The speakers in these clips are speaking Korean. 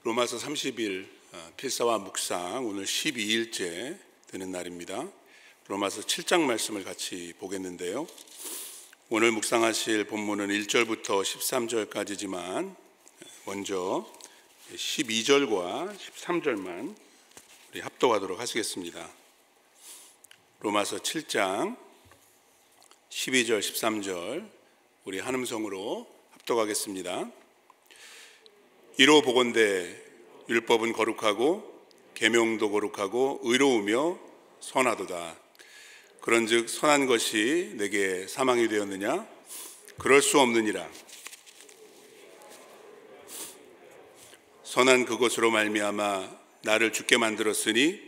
로마서 30일 필사와 묵상, 오늘 12일째 되는 날입니다. 로마서 7장 말씀을 같이 보겠는데요. 오늘 묵상하실 본문은 1절부터 13절까지지만 먼저 12절과 13절만 우리 합독하도록 하시겠습니다. 로마서 7장 12절 13절 우리 한음성으로 합독하겠습니다. 이로 보건대 율법은 거룩하고 계명도 거룩하고 의로우며 선하도다. 그런즉 선한 것이 내게 사망이 되었느냐? 그럴 수 없느니라. 선한 그것으로 말미암아 나를 죽게 만들었으니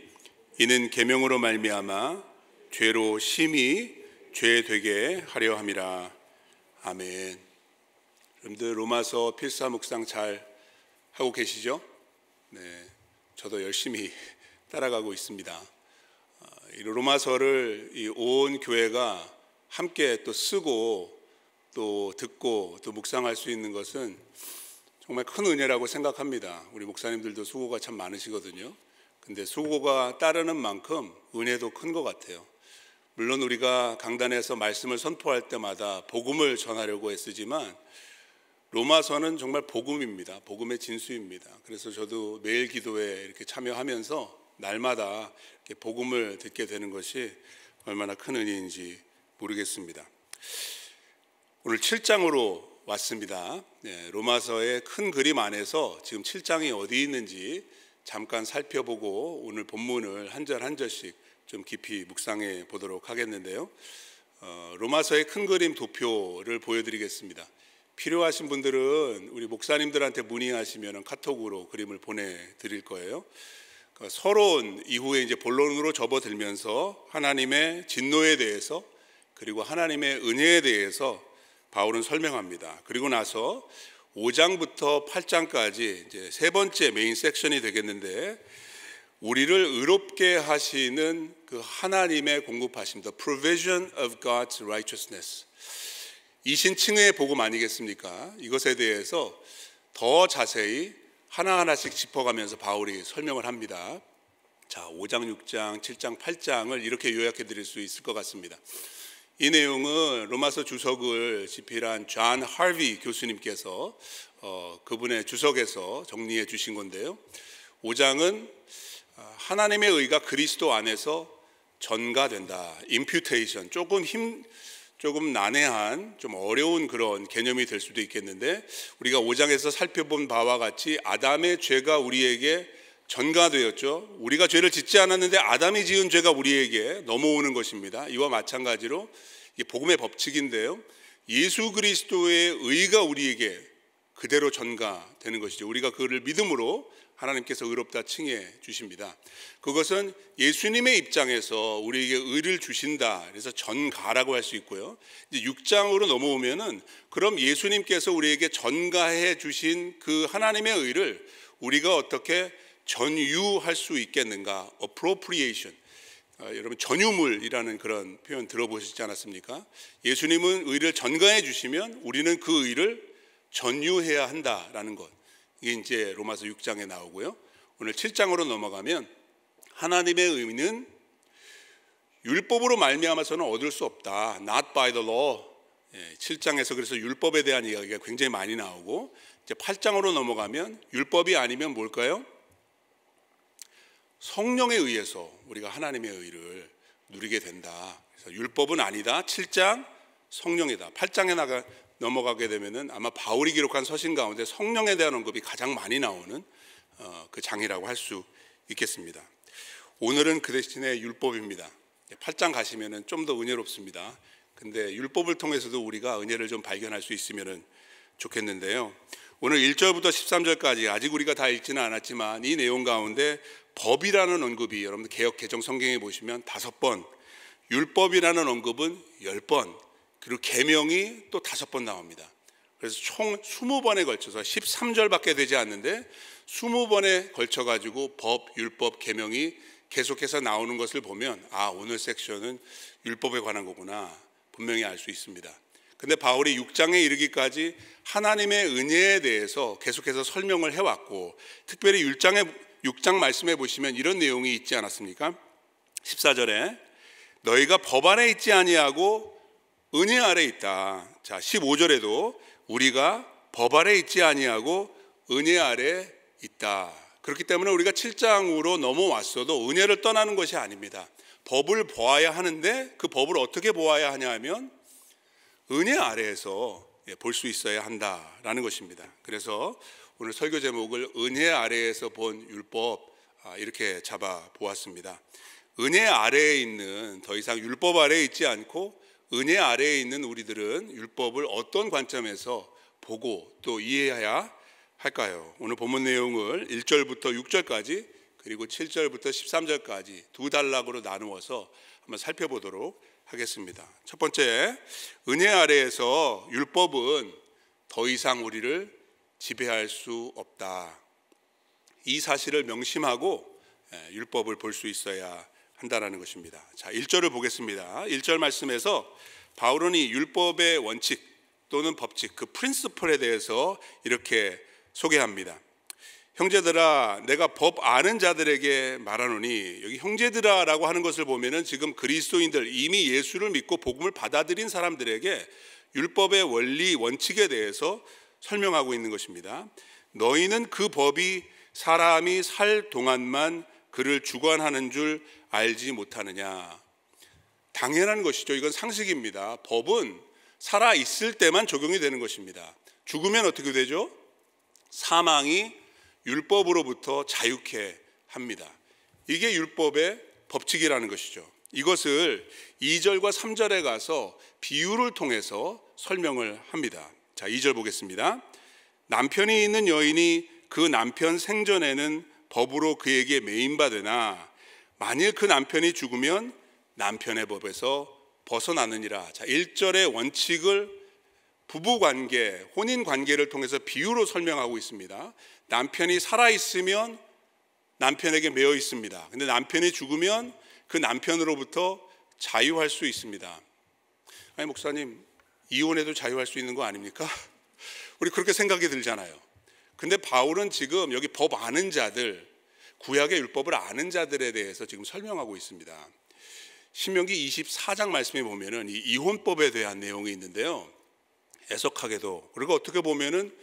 이는 계명으로 말미암아 죄로 심히 죄되게 하려 함이라. 아멘. 여러분들 로마서 필사 묵상 잘 하고 계시죠? 네, 저도 열심히 따라가고 있습니다. 이 로마서를 온 교회가 함께 또 쓰고 또 듣고 또 묵상할 수 있는 것은 정말 큰 은혜라고 생각합니다. 우리 목사님들도 수고가 참 많으시거든요. 근데 수고가 따르는 만큼 은혜도 큰 것 같아요. 물론 우리가 강단에서 말씀을 선포할 때마다 복음을 전하려고 애쓰지만 로마서는 정말 복음입니다. 복음의 진수입니다. 그래서 저도 매일 기도에 이렇게 참여하면서 날마다 이렇게 복음을 듣게 되는 것이 얼마나 큰 은혜인지 모르겠습니다. 오늘 7장으로 왔습니다. 네, 로마서의 큰 그림 안에서 지금 7장이 어디 있는지 잠깐 살펴보고 오늘 본문을 한 절 한 절씩 좀 깊이 묵상해 보도록 하겠는데요. 로마서의 큰 그림 도표를 보여드리겠습니다. 필요하신 분들은 우리 목사님들한테 문의하시면 카톡으로 그림을 보내드릴 거예요. 서론 이후에 이제 본론으로 접어들면서 하나님의 진노에 대해서 그리고 하나님의 은혜에 대해서 바울은 설명합니다. 그리고 나서 5장부터 8장까지 이제 세 번째 메인 섹션이 되겠는데 우리를 의롭게 하시는 그 하나님의 공급하심, the provision of God's righteousness. 이신칭의 복음 아니겠습니까? 이것에 대해서 더 자세히 하나하나씩 짚어가면서 바울이 설명을 합니다. 자, 5장, 6장, 7장, 8장을 이렇게 요약해 드릴 수 있을 것 같습니다. 이 내용은 로마서 주석을 집필한 존 하비 교수님께서 그분의 주석에서 정리해 주신 건데요. 5장은 하나님의 의가 그리스도 안에서 전가된다. imputation. 조금 난해한 좀 어려운 그런 개념이 될 수도 있겠는데 우리가 5장에서 살펴본 바와 같이 아담의 죄가 우리에게 전가되었죠. 우리가 죄를 짓지 않았는데 아담이 지은 죄가 우리에게 넘어오는 것입니다. 이와 마찬가지로 이게 복음의 법칙인데요. 예수 그리스도의 의가 우리에게 그대로 전가되는 것이죠. 우리가 그를 믿음으로 하나님께서 의롭다 칭해 주십니다. 그것은 예수님의 입장에서 우리에게 의를 주신다. 그래서 전가라고 할 수 있고요. 이제 6장으로 넘어오면은 그럼 예수님께서 우리에게 전가해 주신 그 하나님의 의를 우리가 어떻게 전유할 수 있겠는가? appropriation. 여러분 전유물이라는 그런 표현 들어보시지 않았습니까? 예수님은 의를 전가해 주시면 우리는 그 의를 전유해야 한다라는 것. 이게 이제 로마서 6장에 나오고요. 오늘 7장으로 넘어가면 하나님의 의는 율법으로 말미암아서는 얻을 수 없다. Not by the law. 7장에서 그래서 율법에 대한 이야기가 굉장히 많이 나오고 이제 8장으로 넘어가면 율법이 아니면 뭘까요? 성령에 의해서 우리가 하나님의 의를 누리게 된다. 그래서 율법은 아니다. 7장 성령이다. 8장에 넘어가게 되면은 아마 바울이 기록한 서신 가운데 성령에 대한 언급이 가장 많이 나오는 그 장이라고 할 수 있겠습니다. 오늘은 그 대신에 율법입니다. 8장 가시면은 좀 더 은혜롭습니다. 근데 율법을 통해서도 우리가 은혜를 좀 발견할 수 있으면은 좋겠는데요. 오늘 1절부터 13절까지 아직 우리가 다 읽지는 않았지만 이 내용 가운데 법이라는 언급이 여러분들 개역 개정 성경에 보시면 5번, 율법이라는 언급은 10번, 그리고 계명이 또 5번 나옵니다. 그래서 총 20번에 걸쳐서 13절밖에 되지 않는데 20번에 걸쳐가지고 법, 율법, 계명이 계속해서 나오는 것을 보면 오늘 섹션은 율법에 관한 거구나 분명히 알 수 있습니다. 근데 바울이 6장에 이르기까지 하나님의 은혜에 대해서 계속해서 설명을 해왔고, 특별히 6장 말씀해 보시면 이런 내용이 있지 않았습니까? 14절에 너희가 법 안에 있지 아니하고 은혜 아래 있다. 자, 15절에도 우리가 법 아래 있지 아니하고 은혜 아래 있다. 그렇기 때문에 우리가 7장으로 넘어왔어도 은혜를 떠나는 것이 아닙니다. 법을 보아야 하는데 그 법을 어떻게 보아야 하냐 하면 은혜 아래에서 볼 수 있어야 한다라는 것입니다. 그래서 오늘 설교 제목을 은혜 아래에서 본 율법, 이렇게 잡아 보았습니다. 은혜 아래에 있는, 더 이상 율법 아래에 있지 않고 은혜 아래에 있는 우리들은 율법을 어떤 관점에서 보고 또 이해해야 할까요? 오늘 본문 내용을 1절부터 6절까지 그리고 7절부터 13절까지 두 단락으로 나누어서 한번 살펴보도록 하겠습니다. 첫 번째, 은혜 아래에서 율법은 더 이상 우리를 지배할 수 없다. 이 사실을 명심하고 율법을 볼 수 있어야 한다는 것입니다. 자, 1절을 보겠습니다. 1절 말씀에서 바울은 이 율법의 원칙 또는 법칙, 그 프린시플에 대해서 이렇게 소개합니다. 형제들아, 내가 법 아는 자들에게 말하노니, 여기 형제들아라고 하는 것을 보면은 지금 그리스도인들, 이미 예수를 믿고 복음을 받아들인 사람들에게 율법의 원리, 원칙에 대해서 설명하고 있는 것입니다. 너희는 그 법이 사람이 살 동안만 그를 주관하는 줄 알지 못하느냐. 당연한 것이죠. 이건 상식입니다. 법은 살아 있을 때만 적용이 되는 것입니다. 죽으면 어떻게 되죠? 사망이 율법으로부터 자유케 합니다. 이게 율법의 법칙이라는 것이죠. 이것을 2절과 3절에 가서 비유를 통해서 설명을 합니다. 자, 2절 보겠습니다. 남편이 있는 여인이 그 남편 생전에는 법으로 그에게 매인받으나 만일 그 남편이 죽으면 남편의 법에서 벗어나느니라. 자, 1절의 원칙을 부부관계, 혼인관계를 통해서 비유로 설명하고 있습니다. 남편이 살아있으면 남편에게 매여 있습니다. 근데 남편이 죽으면 그 남편으로부터 자유할 수 있습니다. 아니, 목사님, 이혼해도 자유할 수 있는 거 아닙니까? 우리 그렇게 생각이 들잖아요. 근데 바울은 지금 여기 법 아는 자들, 구약의 율법을 아는 자들에 대해서 지금 설명하고 있습니다. 신명기 24장 말씀에 보면은 이 이혼법에 대한 내용이 있는데요. 애석하게도, 그리고 어떻게 보면은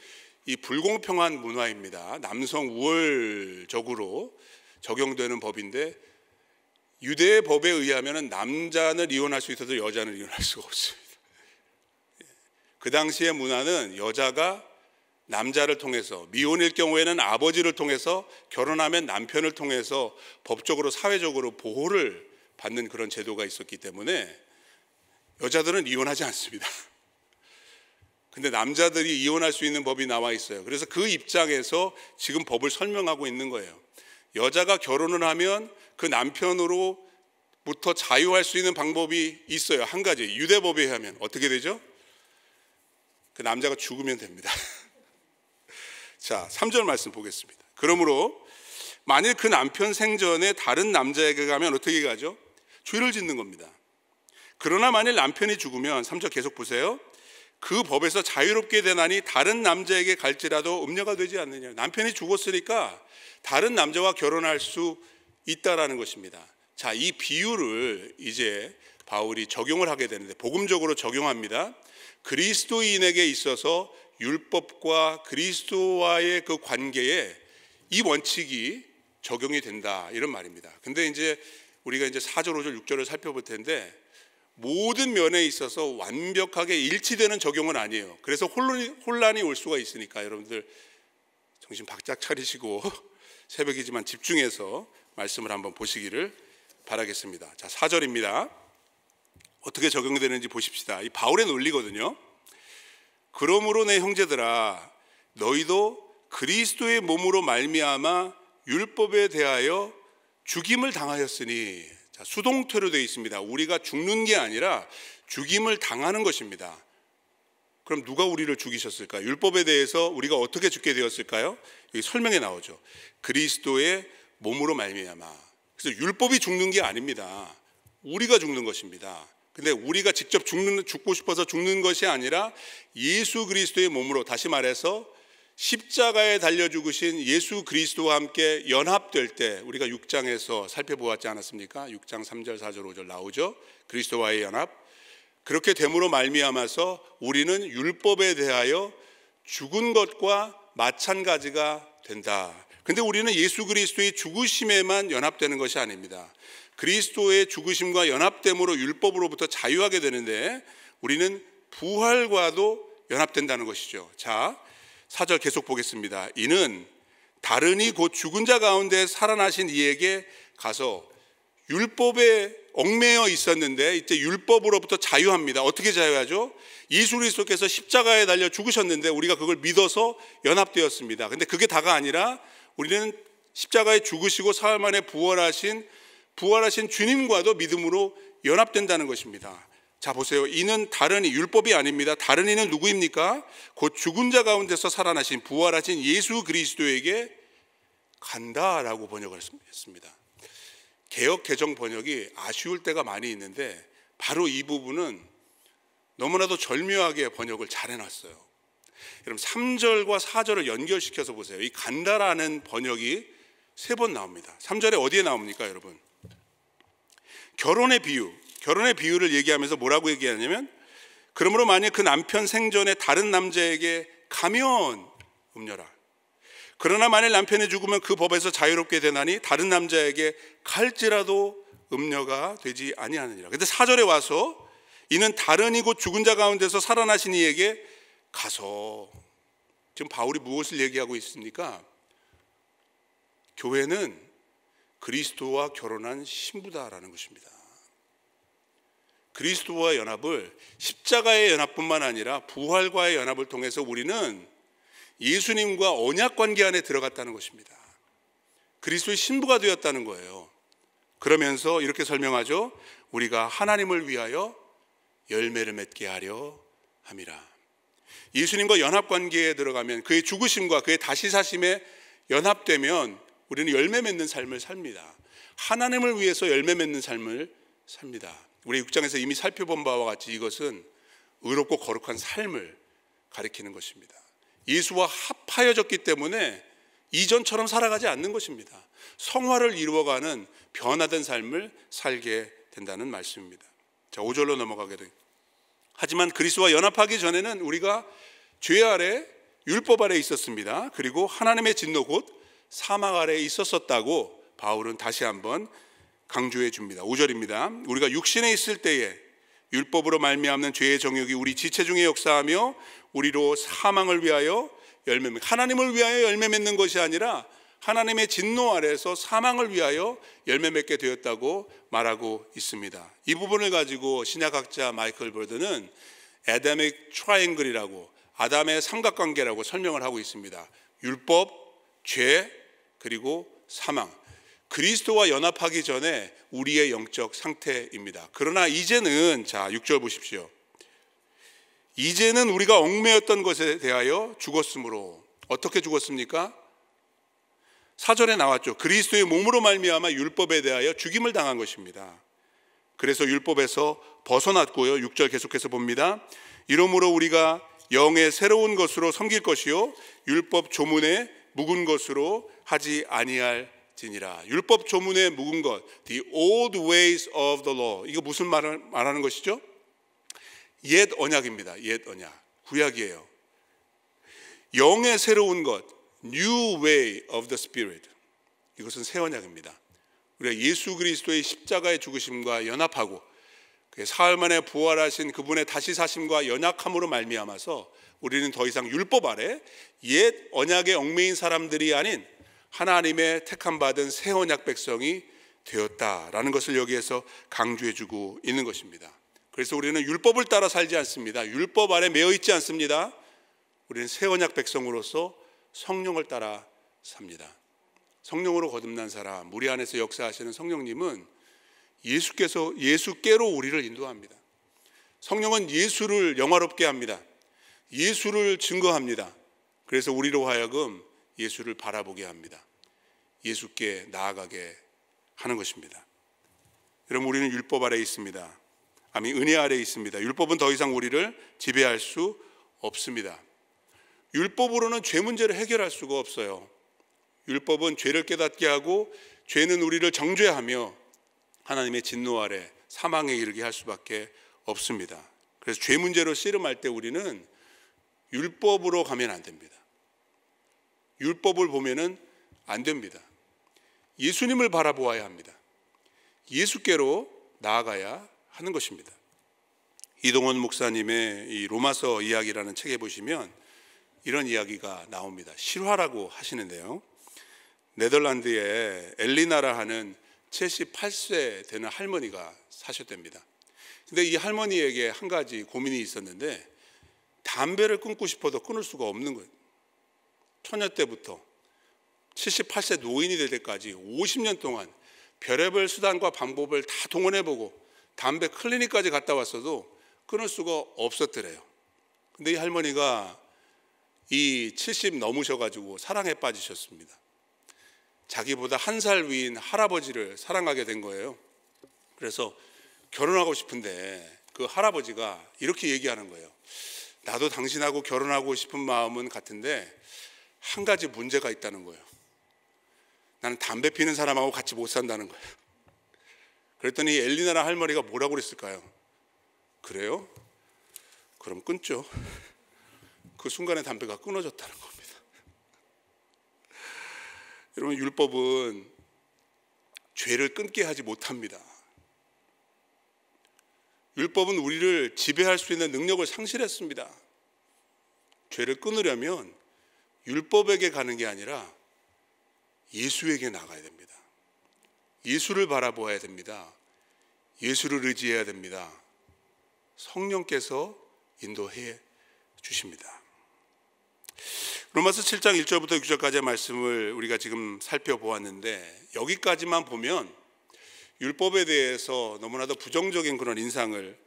이 불공평한 문화입니다. 남성 우월적으로 적용되는 법인데, 유대의 법에 의하면은 남자는 이혼할 수 있어도 여자는 이혼할 수가 없습니다. 그 당시의 문화는 여자가 남자를 통해서, 미혼일 경우에는 아버지를 통해서, 결혼하면 남편을 통해서 법적으로 사회적으로 보호를 받는 그런 제도가 있었기 때문에 여자들은 이혼하지 않습니다. 근데 남자들이 이혼할 수 있는 법이 나와 있어요. 그래서 그 입장에서 지금 법을 설명하고 있는 거예요. 여자가 결혼을 하면 그 남편으로부터 자유할 수 있는 방법이 있어요. 한 가지, 유대법에 의하면 어떻게 되죠? 그 남자가 죽으면 됩니다. 자, 3절 말씀 보겠습니다. 그러므로 만일 그 남편 생전에 다른 남자에게 가면 어떻게 가죠? 죄를 짓는 겁니다. 그러나 만일 남편이 죽으면, 3절 계속 보세요. 그 법에서 자유롭게 되나니 다른 남자에게 갈지라도 음녀가 되지 않느냐. 남편이 죽었으니까 다른 남자와 결혼할 수 있다라는 것입니다. 자, 이 비유를 이제 바울이 적용을 하게 되는데, 복음적으로 적용합니다. 그리스도인에게 있어서 율법과 그리스도와의 그 관계에 이 원칙이 적용이 된다, 이런 말입니다. 근데 이제 우리가 이제 4절, 5절, 6절을 살펴볼 텐데, 모든 면에 있어서 완벽하게 일치되는 적용은 아니에요. 그래서 혼란이 올 수가 있으니까 여러분들 정신 바짝 차리시고 새벽이지만 집중해서 말씀을 한번 보시기를 바라겠습니다. 자, 4절입니다. 어떻게 적용되는지 보십시다. 이 바울의 논리거든요. 그러므로 내 형제들아, 너희도 그리스도의 몸으로 말미암아 율법에 대하여 죽임을 당하였으니, 자, 수동태로 되어 있습니다. 우리가 죽는 게 아니라 죽임을 당하는 것입니다. 그럼 누가 우리를 죽이셨을까요? 율법에 대해서 우리가 어떻게 죽게 되었을까요? 여기 설명에 나오죠. 그리스도의 몸으로 말미암아. 그래서 율법이 죽는 게 아닙니다. 우리가 죽는 것입니다. 근데 우리가 직접 죽고 싶어서 죽는 것이 아니라 예수 그리스도의 몸으로, 다시 말해서 십자가에 달려 죽으신 예수 그리스도와 함께 연합될 때, 우리가 6장에서 살펴보았지 않았습니까? 6장 3절 4절 5절 나오죠. 그리스도와의 연합. 그렇게 됨으로 말미암아서 우리는 율법에 대하여 죽은 것과 마찬가지가 된다. 근데 우리는 예수 그리스도의 죽으심에만 연합되는 것이 아닙니다. 그리스도의 죽으심과 연합됨으로 율법으로부터 자유하게 되는데 우리는 부활과도 연합된다는 것이죠. 자, 4절 계속 보겠습니다. 이는 다른 이 곧 죽은 자 가운데 살아나신 이에게 가서, 율법에 얽매여 있었는데 이제 율법으로부터 자유합니다. 어떻게 자유하죠? 예수 그리스도께서 십자가에 달려 죽으셨는데 우리가 그걸 믿어서 연합되었습니다. 근데 그게 다가 아니라 우리는 십자가에 죽으시고 사흘 만에 부활하신 주님과도 믿음으로 연합된다는 것입니다. 자, 보세요. 이는 다른 이, 율법이 아닙니다. 다른 이는 누구입니까? 곧 죽은 자 가운데서 살아나신 부활하신 예수 그리스도에게 간다라고 번역을 했습니다. 개역 개정 번역이 아쉬울 때가 많이 있는데 바로 이 부분은 너무나도 절묘하게 번역을 잘 해놨어요. 여러분 3절과 4절을 연결시켜서 보세요. 이 간다라는 번역이 3번 나옵니다. 3절에 어디에 나옵니까, 여러분? 결혼의 비유를 얘기하면서 뭐라고 얘기하냐면, 그러므로 만약 그 남편 생전에 다른 남자에게 가면 음녀라. 그러나 만일 남편이 죽으면 그 법에서 자유롭게 되나니 다른 남자에게 갈지라도 음녀가 되지 아니하느니라. 근데 4절에 와서 이는 다른 이 곧 죽은 자 가운데서 살아나신 이에게 가서, 지금 바울이 무엇을 얘기하고 있습니까? 교회는 그리스도와 결혼한 신부다라는 것입니다. 그리스도와 연합을, 십자가의 연합뿐만 아니라 부활과의 연합을 통해서 우리는 예수님과 언약 관계 안에 들어갔다는 것입니다. 그리스도의 신부가 되었다는 거예요. 그러면서 이렇게 설명하죠. 우리가 하나님을 위하여 열매를 맺게 하려 함이라. 예수님과 연합 관계에 들어가면, 그의 죽으심과 그의 다시 사심에 연합되면 우리는 열매 맺는 삶을 삽니다. 하나님을 위해서 열매 맺는 삶을 삽니다. 우리 6장에서 이미 살펴본 바와 같이 이것은 의롭고 거룩한 삶을 가리키는 것입니다. 예수와 합하여졌기 때문에 이전처럼 살아가지 않는 것입니다. 성화를 이루어가는 변화된 삶을 살게 된다는 말씀입니다. 자, 5절로 넘어가게 됩니다. 하지만 그리스도와 연합하기 전에는 우리가 죄 아래, 율법 아래 있었습니다. 그리고 하나님의 진노 곧 사망 아래 있었었다고 바울은 다시 한번 강조해 줍니다. 5절입니다. 우리가 육신에 있을 때에 율법으로 말미암는 죄의 정욕이 우리 지체 중에 역사하며 우리로 사망을 위하여 열매 맺는, 하나님을 위하여 열매 맺는 것이 아니라 하나님의 진노 아래에서 사망을 위하여 열매 맺게 되었다고 말하고 있습니다. 이 부분을 가지고 신약학자 마이클 버드는 애다믹 트라이앵글이라고, 아담의 삼각관계라고 설명을 하고 있습니다. 율법, 죄, 그리고 사망. 그리스도와 연합하기 전에 우리의 영적 상태입니다. 그러나 이제는, 자 6절 보십시오. 이제는 우리가 얽매였던 것에 대하여 죽었으므로. 어떻게 죽었습니까? 4절에 나왔죠. 그리스도의 몸으로 말미암아 율법에 대하여 죽임을 당한 것입니다. 그래서 율법에서 벗어났고요. 6절 계속해서 봅니다. 이러므로 우리가 영의 새로운 것으로 섬길 것이요 율법 조문에 묵은 것으로 하지 아니할지니라. 율법 조문에 묵은 것, the old ways of the law. 이거 무슨 말을 말하는 것이죠? 옛 언약입니다. 옛 언약, 구약이에요. 영의 새로운 것, new way of the spirit. 이것은 새 언약입니다. 우리가 예수 그리스도의 십자가의 죽으심과 연합하고 사흘 만에 부활하신 그분의 다시 사심과 연약함으로 말미암아서 우리는 더 이상 율법 아래 옛 언약의 얽매인 사람들이 아닌 하나님의 택함 받은 새 언약 백성이 되었다라는 것을 여기에서 강조해주고 있는 것입니다. 그래서 우리는 율법을 따라 살지 않습니다. 율법 아래 매여 있지 않습니다. 우리는 새 언약 백성으로서 성령을 따라 삽니다. 성령으로 거듭난 사람, 우리 안에서 역사하시는 성령님은 예수께로 우리를 인도합니다. 성령은 예수를 영화롭게 합니다. 예수를 증거합니다. 그래서 우리로 하여금 예수를 바라보게 합니다. 예수께 나아가게 하는 것입니다. 여러분, 우리는 율법 아래 있습니다. 은혜 아래에 있습니다. 율법은 더 이상 우리를 지배할 수 없습니다. 율법으로는 죄 문제를 해결할 수가 없어요. 율법은 죄를 깨닫게 하고 죄는 우리를 정죄하며 하나님의 진노 아래 사망에 이르게 할 수밖에 없습니다. 그래서 죄 문제로 씨름할 때 우리는 율법으로 가면 안 됩니다. 율법을 보면은 안 됩니다. 예수님을 바라보아야 합니다. 예수께로 나아가야 하는 것입니다. 이동원 목사님의 이 로마서 이야기라는 책에 보시면 이런 이야기가 나옵니다. 실화라고 하시는데요. 네덜란드에 엘리나라 하는 78세 되는 할머니가 사셨답니다. 근데 이 할머니에게 한 가지 고민이 있었는데 담배를 끊고 싶어도 끊을 수가 없는 거예요. 처녀 때부터 78세 노인이 될 때까지 50년 동안 별의별 수단과 방법을 다 동원해보고 담배 클리닉까지 갔다 왔어도 끊을 수가 없었더래요. 근데 이 할머니가 이 70 넘으셔가지고 사랑에 빠지셨습니다. 자기보다 한 살 위인 할아버지를 사랑하게 된 거예요. 그래서 결혼하고 싶은데 그 할아버지가 이렇게 얘기하는 거예요. 나도 당신하고 결혼하고 싶은 마음은 같은데 한 가지 문제가 있다는 거예요. 나는 담배 피는 사람하고 같이 못 산다는 거예요. 그랬더니 엘리나라 할머니가 뭐라고 그랬을까요? 그래요? 그럼 끊죠. 그 순간에 담배가 끊어졌다는 겁니다. 여러분, 율법은 죄를 끊게 하지 못합니다. 율법은 우리를 지배할 수 있는 능력을 상실했습니다. 죄를 끊으려면 율법에게 가는 게 아니라 예수에게 나가야 됩니다. 예수를 바라보아야 됩니다. 예수를 의지해야 됩니다. 성령께서 인도해 주십니다. 로마서 7장 1절부터 6절까지의 말씀을 우리가 지금 살펴보았는데 여기까지만 보면 율법에 대해서 너무나도 부정적인 그런 인상을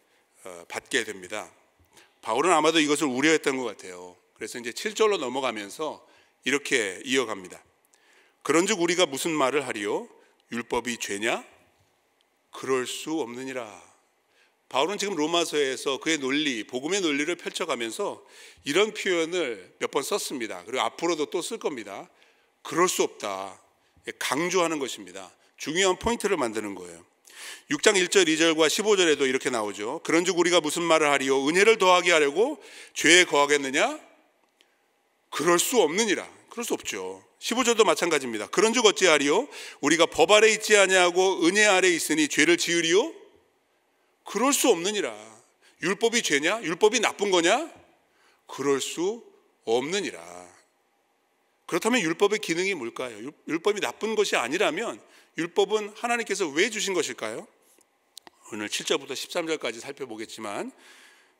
받게 됩니다. 바울은 아마도 이것을 우려했던 것 같아요. 그래서 이제 7절로 넘어가면서 이렇게 이어갑니다. 그런즉 우리가 무슨 말을 하리요? 율법이 죄냐? 그럴 수 없느니라. 바울은 지금 로마서에서 그의 논리, 복음의 논리를 펼쳐가면서 이런 표현을 몇 번 썼습니다. 그리고 앞으로도 또 쓸 겁니다. 그럴 수 없다. 강조하는 것입니다. 중요한 포인트를 만드는 거예요. 6장 1절 2절과 15절에도 이렇게 나오죠. 그런즉 우리가 무슨 말을 하리요? 은혜를 더하게 하려고 죄에 거하겠느냐? 그럴 수 없느니라. 그럴 수 없죠. 15절도 마찬가지입니다. 그런즉 어찌하리요? 우리가 법 아래 있지 아니하고 은혜 아래 있으니 죄를 지으리요? 그럴 수 없느니라. 율법이 죄냐? 율법이 나쁜 거냐? 그럴 수 없느니라. 그렇다면 율법의 기능이 뭘까요? 율법이 나쁜 것이 아니라면 율법은 하나님께서 왜 주신 것일까요? 오늘 7절부터 13절까지 살펴보겠지만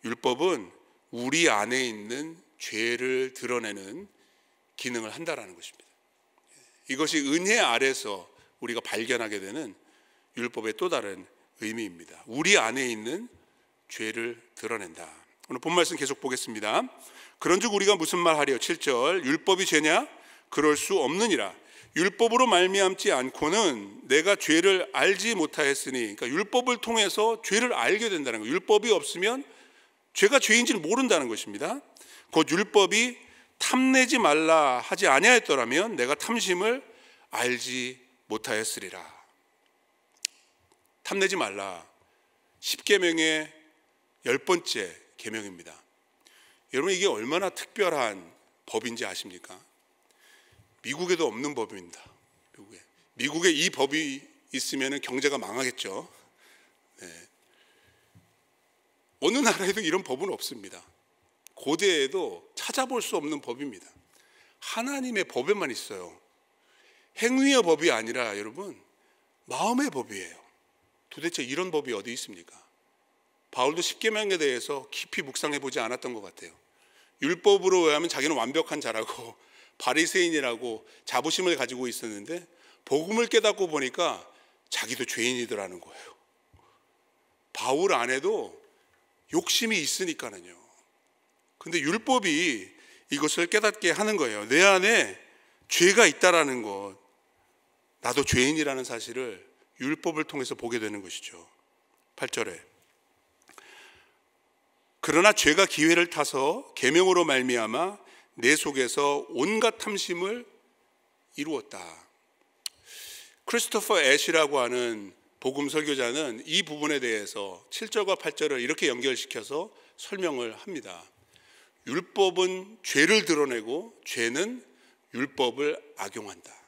율법은 우리 안에 있는 죄를 드러내는 기능을 한다라는 것입니다. 이것이 은혜 아래서 우리가 발견하게 되는 율법의 또 다른 의미입니다. 우리 안에 있는 죄를 드러낸다. 오늘 본 말씀 계속 보겠습니다. 그런즉 우리가 무슨 말 하리요? 7절 율법이 죄냐? 그럴 수 없느니라. 율법으로 말미암지 않고는 내가 죄를 알지 못하였으니, 그러니까 율법을 통해서 죄를 알게 된다는 거예요. 율법이 없으면 죄가 죄인지를 모른다는 것입니다. 곧 율법이 탐내지 말라 하지 아니하였더라면 내가 탐심을 알지 못하였으리라. 탐내지 말라. 10계명의 10번째 계명입니다. 여러분, 이게 얼마나 특별한 법인지 아십니까? 미국에도 없는 법입니다. 미국에 이 법이 있으면 경제가 망하겠죠. 네. 어느 나라에도 이런 법은 없습니다. 고대에도 찾아볼 수 없는 법입니다. 하나님의 법에만 있어요. 행위의 법이 아니라 여러분, 마음의 법이에요. 도대체 이런 법이 어디 있습니까? 바울도 십계명에 대해서 깊이 묵상해 보지 않았던 것 같아요. 율법으로 의하면 자기는 완벽한 자라고 바리새인이라고 자부심을 가지고 있었는데 복음을 깨닫고 보니까 자기도 죄인이더라는 거예요. 바울 안에도 욕심이 있으니까는요. 근데 율법이 이것을 깨닫게 하는 거예요. 내 안에 죄가 있다라는 것, 나도 죄인이라는 사실을 율법을 통해서 보게 되는 것이죠. 8절에 그러나 죄가 기회를 타서 계명으로 말미암아 내 속에서 온갖 탐심을 이루었다. 크리스토퍼 애쉬라고 하는 복음 설교자는 이 부분에 대해서 7절과 8절을 이렇게 연결시켜서 설명을 합니다. 율법은 죄를 드러내고 죄는 율법을 악용한다.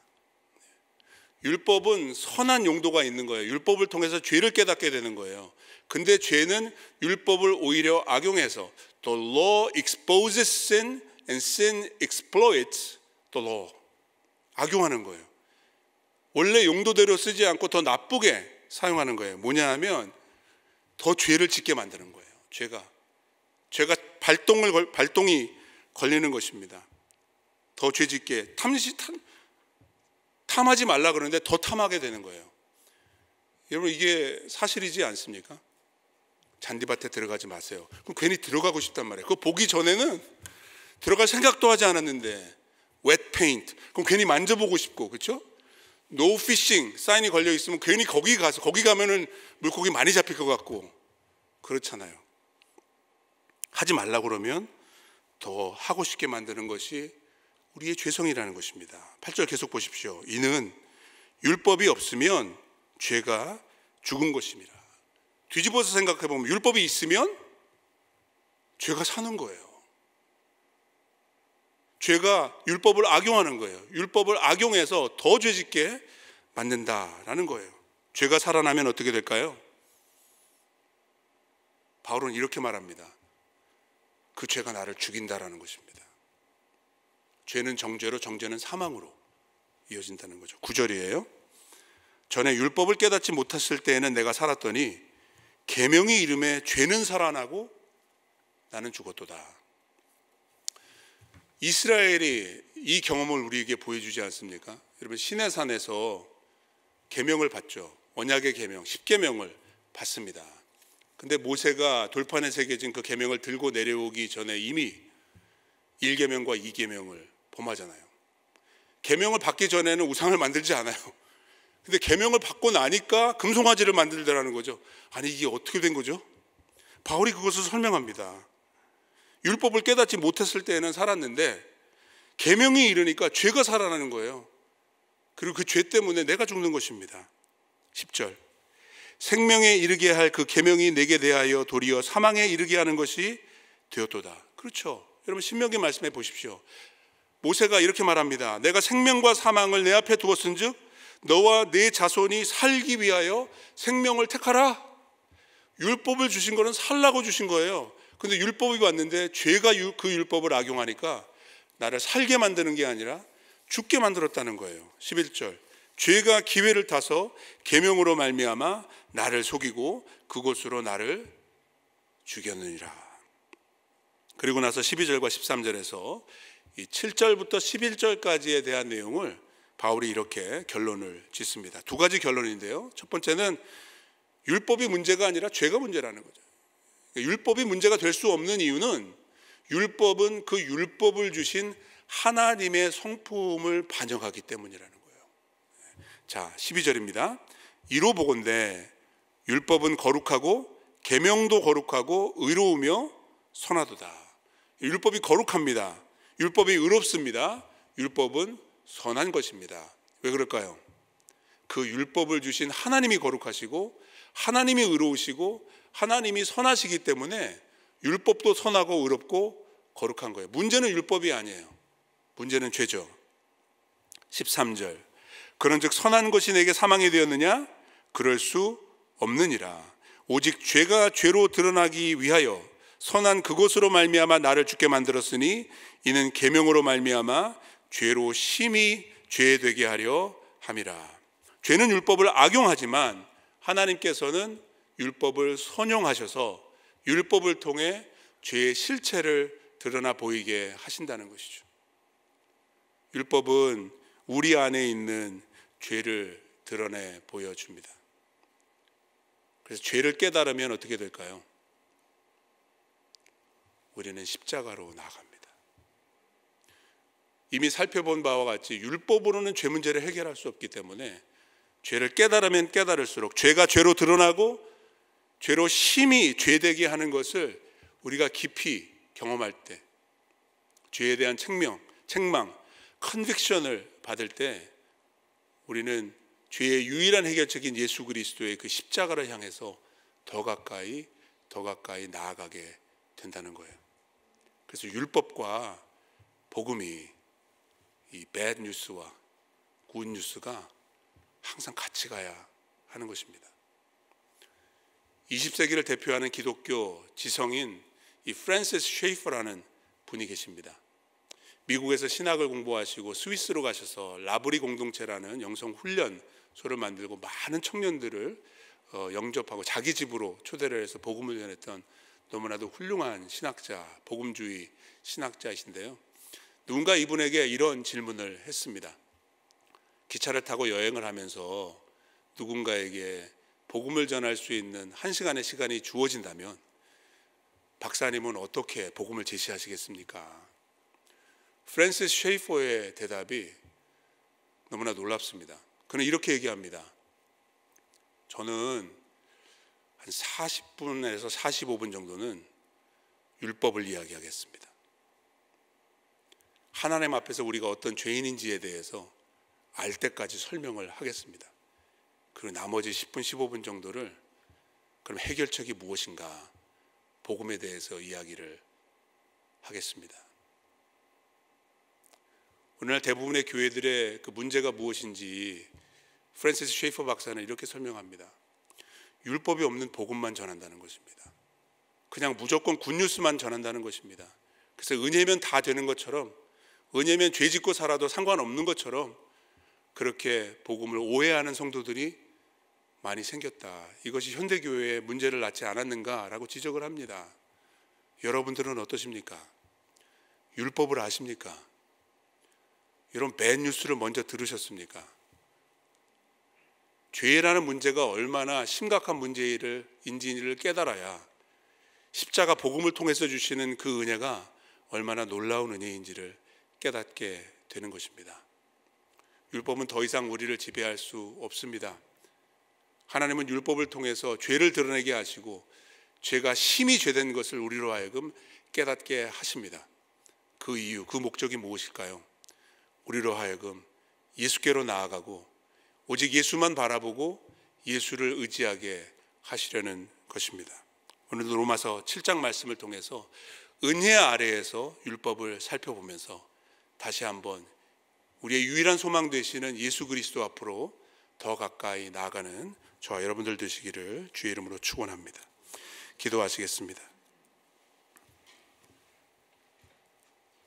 율법은 선한 용도가 있는 거예요. 율법을 통해서 죄를 깨닫게 되는 거예요. 근데 죄는 율법을 오히려 악용해서 The law exposes sin and sin exploits the law. 악용하는 거예요. 원래 용도대로 쓰지 않고 더 나쁘게 사용하는 거예요. 뭐냐 하면 더 죄를 짓게 만드는 거예요. 죄가 발동이 걸리는 것입니다. 더 죄 짓게 탐하지 말라 그러는데 더 탐하게 되는 거예요. 여러분, 이게 사실이지 않습니까? 잔디밭에 들어가지 마세요. 그럼 괜히 들어가고 싶단 말이에요. 그거 보기 전에는 들어갈 생각도 하지 않았는데 wet paint, 그럼 괜히 만져보고 싶고, 그렇죠? No fishing 사인이 걸려 있으면 괜히 거기 가면은 물고기 많이 잡힐 것 같고 그렇잖아요. 하지 말라 그러면 더 하고 싶게 만드는 것이 우리의 죄성이라는 것입니다. 8절 계속 보십시오. 이는 율법이 없으면 죄가 죽은 것입니다. 뒤집어서 생각해 보면 율법이 있으면 죄가 사는 거예요. 죄가 율법을 악용하는 거예요. 율법을 악용해서 더 죄짓게 만든다라는 거예요. 죄가 살아나면 어떻게 될까요? 바울은 이렇게 말합니다. 그 죄가 나를 죽인다라는 것입니다. 죄는 정죄로, 정죄는 사망으로 이어진다는 거죠. 9절이에요. 전에 율법을 깨닫지 못했을 때에는 내가 살았더니 계명이 이름에 죄는 살아나고 나는 죽었도다. 이스라엘이 이 경험을 우리에게 보여주지 않습니까? 여러분, 시내산에서 계명을 받죠. 언약의 계명, 10계명을 받습니다. 근데 모세가 돌판에 새겨진 그 계명을 들고 내려오기 전에 이미 1계명과 2계명을 범하잖아요. 계명을 받기 전에는 우상을 만들지 않아요. 근데 계명을 받고 나니까 금송아지를 만들더라는 거죠. 아니, 이게 어떻게 된 거죠? 바울이 그것을 설명합니다. 율법을 깨닫지 못했을 때에는 살았는데 계명이 이르니까 죄가 살아나는 거예요. 그리고 그 죄 때문에 내가 죽는 것입니다. 10절. 생명에 이르게 할 그 계명이 내게 대하여 도리어 사망에 이르게 하는 것이 되었도다. 그렇죠. 여러분, 신명기 말씀해 보십시오. 모세가 이렇게 말합니다. 내가 생명과 사망을 내 앞에 두었은즉 너와 네 자손이 살기 위하여 생명을 택하라. 율법을 주신 거는 살라고 주신 거예요. 근데 율법이 왔는데 죄가 그 율법을 악용하니까 나를 살게 만드는 게 아니라 죽게 만들었다는 거예요. 11절. 죄가 기회를 타서 계명으로 말미암아 나를 속이고 그것으로 나를 죽였느니라. 그리고 나서 12절과 13절에서 이 7절부터 11절까지에 대한 내용을 바울이 이렇게 결론을 짓습니다. 두 가지 결론인데요. 첫 번째는 율법이 문제가 아니라 죄가 문제라는 거죠. 율법이 문제가 될 수 없는 이유는 율법은 그 율법을 주신 하나님의 성품을 반영하기 때문이라는 거예요. 자, 12절입니다. 이로 보건대 율법은 거룩하고 계명도 거룩하고 의로우며 선하도다. 율법이 거룩합니다. 율법이 의롭습니다. 율법은 선한 것입니다. 왜 그럴까요? 그 율법을 주신 하나님이 거룩하시고 하나님이 의로우시고 하나님이 선하시기 때문에 율법도 선하고 의롭고 거룩한 거예요. 문제는 율법이 아니에요. 문제는 죄죠. 13절. 그런즉 선한 것이 내게 사망이 되었느냐? 그럴 수 없느니라. 오직 죄가 죄로 드러나기 위하여 선한 그것으로 말미암아 나를 죽게 만들었으니 이는 계명으로 말미암아 죄로 심히 죄되게 하려 함이라. 죄는 율법을 악용하지만 하나님께서는 율법을 선용하셔서 율법을 통해 죄의 실체를 드러나 보이게 하신다는 것이죠. 율법은 우리 안에 있는 죄를 드러내 보여줍니다. 그래서 죄를 깨달으면 어떻게 될까요? 우리는 십자가로 나아갑니다. 이미 살펴본 바와 같이 율법으로는 죄 문제를 해결할 수 없기 때문에 죄를 깨달으면 깨달을수록 죄가 죄로 드러나고 죄로 심히 죄되게 하는 것을 우리가 깊이 경험할 때, 죄에 대한 책망, 컨빅션을 받을 때 우리는 죄의 유일한 해결책인 예수 그리스도의 그 십자가를 향해서 더 가까이 나아가게 된다는 거예요. 그래서 율법과 복음이, 이 배드 뉴스와 굿 뉴스가 항상 같이 가야 하는 것입니다. 20세기를 대표하는 기독교 지성인 이 프랜시스 쉐이퍼라는 분이 계십니다. 미국에서 신학을 공부하시고 스위스로 가셔서 라브리 공동체라는 영성 훈련소를 만들고 많은 청년들을 영접하고 자기 집으로 초대를 해서 복음을 전했던 너무나도 훌륭한 신학자, 복음주의 신학자이신데요. 누군가 이분에게 이런 질문을 했습니다. 기차를 타고 여행을 하면서 누군가에게 복음을 전할 수 있는 1시간의 시간이 주어진다면 박사님은 어떻게 복음을 제시하시겠습니까? 프랜시스 쉐이퍼의 대답이 너무나 놀랍습니다. 그는 이렇게 얘기합니다. 저는 한 40분에서 45분 정도는 율법을 이야기하겠습니다. 하나님 앞에서 우리가 어떤 죄인인지에 대해서 알 때까지 설명을 하겠습니다. 그리고 나머지 10분, 15분 정도를 그럼 해결책이 무엇인가 복음에 대해서 이야기를 하겠습니다. 오늘날 대부분의 교회들의 그 문제가 무엇인지 프랜시스 쉐이퍼 박사는 이렇게 설명합니다. 율법이 없는 복음만 전한다는 것입니다. 그냥 무조건 굿뉴스만 전한다는 것입니다. 그래서 은혜면 다 되는 것처럼, 은혜면 죄 짓고 살아도 상관없는 것처럼 그렇게 복음을 오해하는 성도들이 많이 생겼다. 이것이 현대교회의 문제를 낳지 않았는가라고 지적을 합니다. 여러분들은 어떠십니까? 율법을 아십니까? 이런 배드 뉴스를 먼저 들으셨습니까? 죄라는 문제가 얼마나 심각한 문제인지를 깨달아야 십자가 복음을 통해서 주시는 그 은혜가 얼마나 놀라운 은혜인지를 깨닫게 되는 것입니다. 율법은 더 이상 우리를 지배할 수 없습니다. 하나님은 율법을 통해서 죄를 드러내게 하시고 죄가 심히 죄된 것을 우리로 하여금 깨닫게 하십니다. 그 이유, 그 목적이 무엇일까요? 우리로 하여금 예수께로 나아가고 오직 예수만 바라보고 예수를 의지하게 하시려는 것입니다. 오늘도 로마서 7장 말씀을 통해서 은혜 아래에서 율법을 살펴보면서 다시 한번 우리의 유일한 소망 되시는 예수 그리스도 앞으로 더 가까이 나아가는 저와 여러분들 되시기를 주의 이름으로 축원합니다. 기도하시겠습니다.